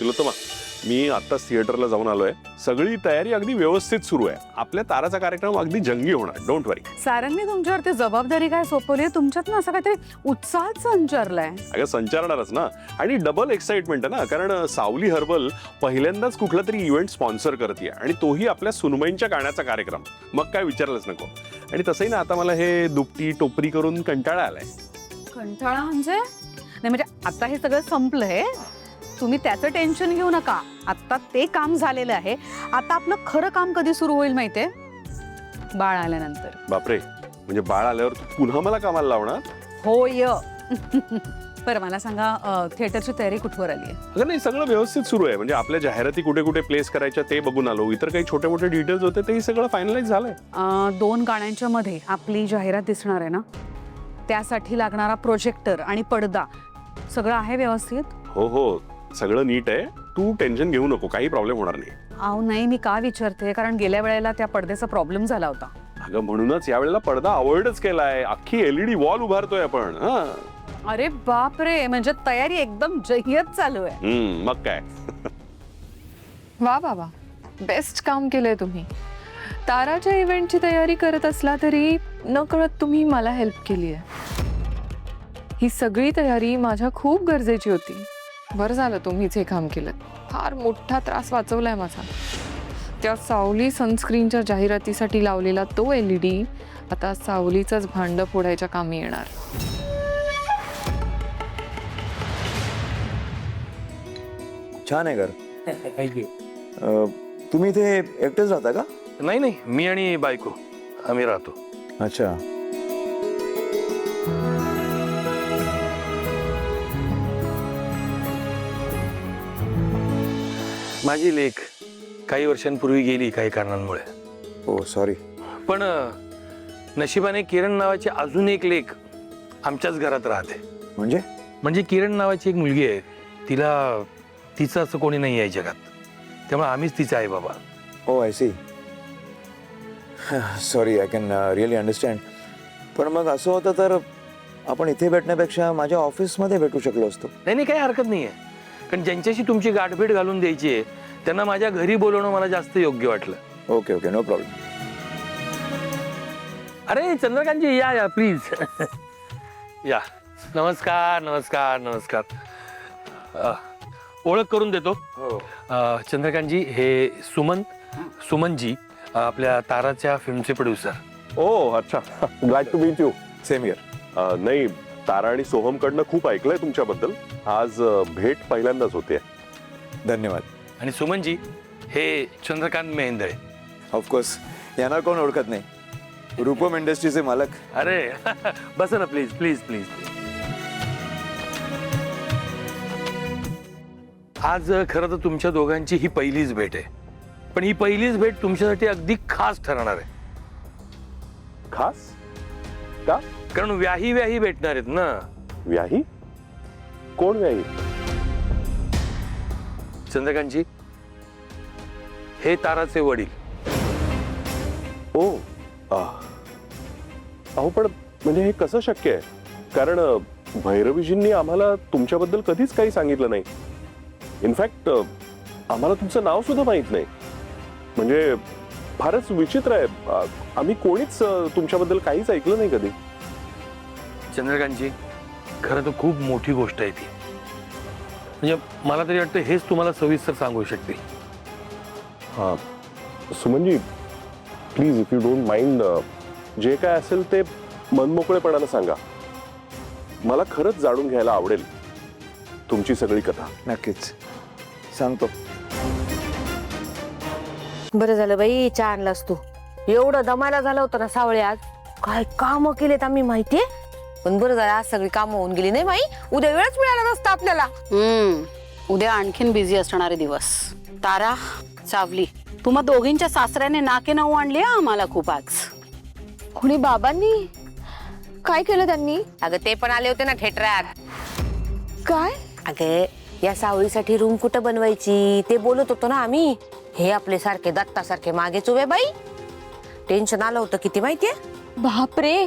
तिलोत्तमा, मी आत्ताच थिएटरला जाऊन आलोय. सगळी तयारी अगदी व्यवस्थित सुरू आहे. आपल्या ताराचा कार्यक्रम अगदी जंगी होणार. डोंट वरी. सारांनी तुमच्यावरती जबाबदारी काय सोपवली? तुमच्यात ना असं काहीतरी उत्साह संचारलाय. अगं संचारणारच ना. आणि डबल एक्साइटमेंट आहे ना, कारण सावली हर्बल पहिल्यांदाच कुठला तरी इव्हेंट स्पॉन्सर करते आणि तोही आपल्या सुनबाईंच्या गाण्याचा कार्यक्रम. मग काय विचारलंच नको. आणि तसंही ना आता मला हे दुपटी टोपरी करून कंटाळा आलाय. कंटाळा म्हणजे? नाही म्हणजे आता हे सगळं संपलंय. तुम्ही त्याचं टेन्शन घेऊ नका. आता ते काम झालेलं आहे. आता आपलं खरं काम कधी सुरू होईल माहितीये? बाळ आल्यानंतर. बापरे, म्हणजे बाळ आल्यावर तू पुन्हा मला कामाला लावणार? होय. बरं मला सांगा, थिएटरची तयारी कुठवर आली आहे? अगं नाही, सगळं व्यवस्थित सुरू आहे. म्हणजे आपल्या जाहिराती कुठे कुठे प्लेस करायच्या ते बघून आलो. इतर काही छोटे मोठे डिटेल्स होते तेही सगळं फायनलाइज झालंय. 2 गाण्यांच्या मध्ये आपली जाहिरात दिसणार आहे ना, त्यासाठी लागणारा प्रोजेक्टर आणि पडदा सगळं आहे व्यवस्थित? हो हो, सगळं नीट आहे. तू टेन्शन घेऊ नको, काही प्रॉब्लेम होणार नाही. अहो नाही, मी का विचारते, कारण गेल्या वेळेला त्या पडद्याचा प्रॉब्लेम झाला होता. अगं म्हणूनच यावेळेला पडदा अवॉइडच केलाय. अख्खी LED वॉल उभारतोय आपण. अरे बाप रे, म्हणजे तयारी एकदम जय्यत चालू आहे. मग काय. वा वा वा, बेस्ट काम केलंय तुम्ही. ताराच्या इव्हेंटची तयारी करत असला तरी नकळत तुम्ही मला हेल्प केली आहे. ही सगळी तयारी माझ्या खूप गरजेची होती. बरं झालं तुम्हीच हे काम केलं. फार मोठा त्रास वाचवलाय माझा. त्या सावली सनस्क्रीनच्या जाहिरातीसाठी लावलेला तो LED आता सावलीचंच भांडं फोडायच्या कामी येणार. छान आहे घर. थँक्यू. तुम्ही इथे एकटेच राहता का? नाही नाही, मी आणि बायको आम्ही राहतो. अच्छा. माझी लेक काही वर्षांपूर्वी गेली काही कारणांमुळे. हो सॉरी. पण नशिबाने किरण नावाची अजून एक लेक आमच्याच घरात राहते. म्हणजे किरण नावाची एक मुलगी आहे. तिचं असं कोणी नाही आहे जगात. त्यामुळे आम्हीच तिचे आई बाबा. Oh I see. Sorry, I can really understand. पण मग असं होतं तर आपण इथे भेटण्यापेक्षा माझ्या ऑफिसमध्ये भेटू शकलो असतो. नाही काही हरकत नाही आहे. कारण ज्यांच्याशी तुमची गाठभेट घालून द्यायची आहे त्यांना माझ्या घरी बोलवणं मला जास्त योग्य वाटलं. Okay okay, no problem. अरे चंद्रकांतजी, या या प्लीज. या. नमस्कार नमस्कार नमस्कार. ओळख करून देतो. चंद्रकांतजी, हे सुमनजी आपल्या ताराच्या फिल्मचे प्रोड्युसर. ओ अच्छा, glad to meet you. Same year. नाही, तारा आणि सोहमकडनं खूप ऐकलंय तुमच्याबद्दल. आज भेट पहिल्यांदाच होते. धन्यवाद. आणि सुमनजी हे चंद्रकांत मेहेंदळे. ऑफकोर्स, यांना कोण ओळखत नाही. रूपम इंडस्ट्रीचे मालक. अरे बसा ना प्लीज प्लीज प्लीज. आज खरं तर तुमच्या दोघांची ही पहिलीच भेट आहे. पण ही पहिलीच भेट तुमच्यासाठी अगदी खास ठरणार आहे. खास का? कारण व्याही भेटणार आहेत ना. व्याही? कोण व्याही? चंद्रकांतजी, हे ताराचे वडील. ओ अहो, पण म्हणजे हे कसं शक्य आहे? कारण भैरवीजींनी आम्हाला तुमच्याबद्दल कधीच काही सांगितलं नाही. इनफॅक्ट आम्हाला तुमचं नाव सुद्धा माहित नाही. म्हणजे फारच विचित्र आहे. आम्ही कोणीच तुमच्याबद्दल काहीच ऐकलं नाही कधी. चंद्रकांतजी, खरं तर खूप मोठी गोष्ट आहे ती. म्हणजे मला तरी वाटतं हेच तुम्हाला सविस्तर सांगू शकते. हां Sumanji, please if you don't mind, जे काय असेल ते मनमोकळेपणानं सांगा. मला खरंच जाणून घ्यायला आवडेल तुमची सगळी कथा. नक्कीच सांगतो. बरं झालं बाई, चहा आणलास तू. एवढं दमायला झालं होतं ना सावळे आज. काय काम केलेत आम्ही माहितीये. पण बरं झालं आज सगळी कामं होऊन गेली. नाही माई, उद्या वेळच मिळाला नसता आपल्याला. उद्या आणखीन बिझी असणारे दिवस. तारा, सावली, तुम्हा दोघींच्या सासऱ्याने नाके नऊ आणली आम्हाला खूप आज. कोणी बाबांनी काय केलं त्यांनी? अगं ते पण आले होते ना थिएटरात. काय? अगं या सावळीसाठी रूम कुठं बनवायची ते बोलत होतो ना आम्ही. हे आपले सारखे दत्तासारखे मागेच उभे बाई. टेन्शन आलं होतं किती माहितीये. बापरे,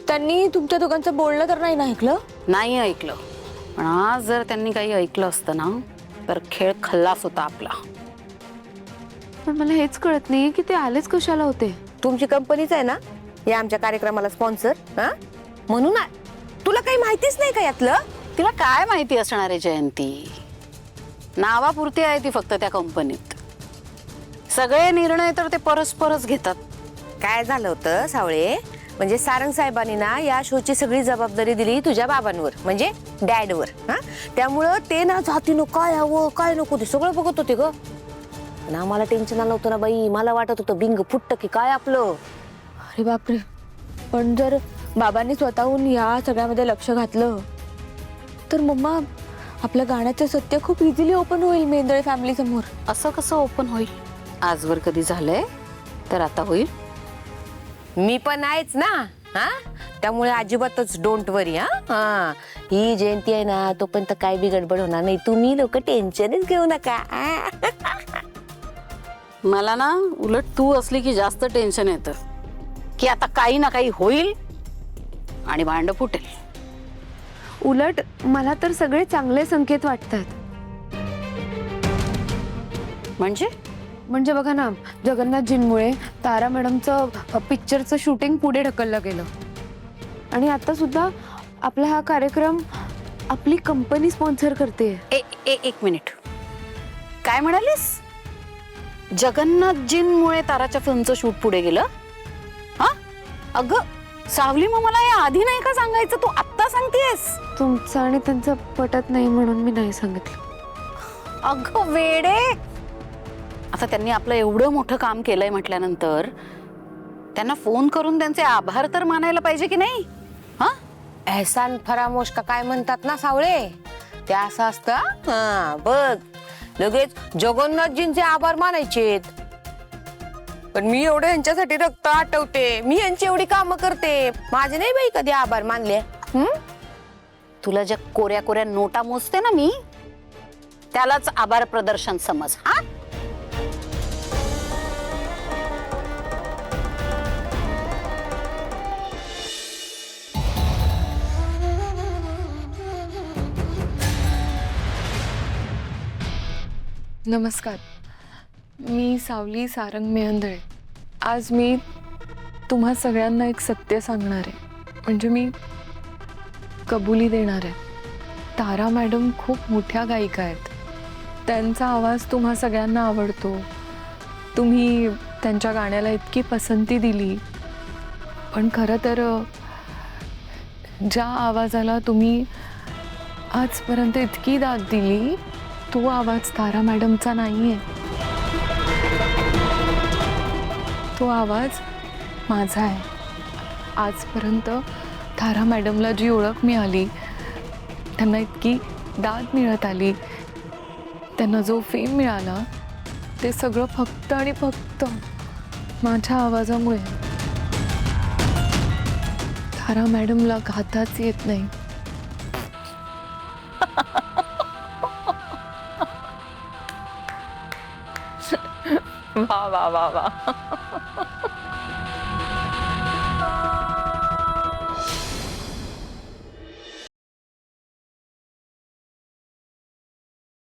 त्यांनी तुमच्या दोघांचं बोलणं तर नाही ना ऐकलं? नाही ऐकलं. पण आज जर त्यांनी काही ऐकलं असतं ना तर खेळ खल्लास होता आपला. पण मला हेच कळत नाही की ते आलेच कशाला होते. तुमची कंपनीच आहे ना या आमच्या कार्यक्रमाला स्पॉन्सर, हा म्हणून तुला काही माहितीच नाही का यातलं? तिला काय माहिती असणार आहे जयंती? नावापुरती आहे ती फक्त त्या कंपनीत. सगळे निर्णय तर ते परस्परच घेतात. काय झालं होतं सावळे, म्हणजे सारंग साहेबांनी ना या शोची सगळी जबाबदारी दिली तुझ्या बाबांवर, म्हणजे डॅडवर. हा त्यामुळं ते ना जातीनं काय हवं काय नको ते सगळं बघत होते ग. पण आम्हाला टेन्शन आलं होतं ना बाई. मला वाटत होतं बिंग फुटतं की काय आपलं. अरे बापरे, पण जर बाबांनी स्वतःहून या सगळ्यामध्ये लक्ष घातलं तर मम्मा आपल्या गाण्याचं सत्य खूप इझिली ओपन होईल मेंदळे फॅमिली समोर. असं कसं ओपन होईल? आजवर कधी झालंय तर आता होईल. मी पण आहेच ना, हा त्यामुळे अजिबातच डोंट वरी. हा ही जयंती आहे ना तोपर्यंत काय बी गडबड होणार नाही. तुम्ही लोक टेन्शनच घेऊ नका. मला ना उलट तू असली की जास्त टेन्शन येतं की आता काही ना काही होईल आणि भांड फुटेल. उलट मला तर सगळे चांगले संकेत वाटतात. म्हणजे बघा ना, जगन्नाथजींमुळे तारा मॅडमचं पिक्चरचं शूटिंग पुढे ढकललं गेलं आणि आता सुद्धा आपला हा कार्यक्रम आपली कंपनी स्पॉन्सर करते. एक मिनिट, काय म्हणालीस? जगन्नाथजींमुळे ताराच्या फिल्मचं शूट पुढे गेलं? हा अगं सावली, मग मला या आधी नाही का सांगायचं? तू आत्ता सांगतेस? तुमचं आणि त्यांचं पटत नाही म्हणून मी नाही सांगितलं. अगं वेडे, आता त्यांनी आपलं एवढं मोठं काम केलंय म्हटल्यानंतर त्यांना फोन करून त्यांचे आभार तर मानायला पाहिजे की नाही? हा एहसान फरामोश का काय म्हणतात ना सावळे, ते असं असतं. हा बघ, लगेच जगन्नाथजींचे आभार मानायचेत. पण मी एवढं यांच्यासाठी रक्त आटवते, मी यांची एवढी कामं करते, माझे नाही बाई कधी आभार मानले. तुला ज्या कोऱ्या कोऱ्या नोटा मोजते ना मी, त्यालाच आभार प्रदर्शन समज. हा नमस्कार, मी सावली सारंग मेहंदळे. आज मी तुम्हा सगळ्यांना एक सत्य सांगणार आहे, म्हणजे मी कबुली देणार आहे. तारा मॅडम खूप मोठ्या गायिका आहेत. त्यांचा आवाज तुम्हा सगळ्यांना आवडतो. तुम्ही त्यांच्या गाण्याला इतकी पसंती दिली, पण खरं तर ज्या आवाजाला तुम्ही आजपर्यंत इतकी दाद दिली तो आवाज तारा मॅडमचा नाहीये. तो आवाज माझा आहे. आजपर्यंत तारा मॅडमला जी ओळख मिळाली, त्यांना इतकी दाद मिळत आली, त्यांना जो फेम मिळाला, ते सगळं फक्त आणि फक्त माझ्या आवाजामुळे. तारा मॅडमला गाताच येत नाही. वा वा वा वा.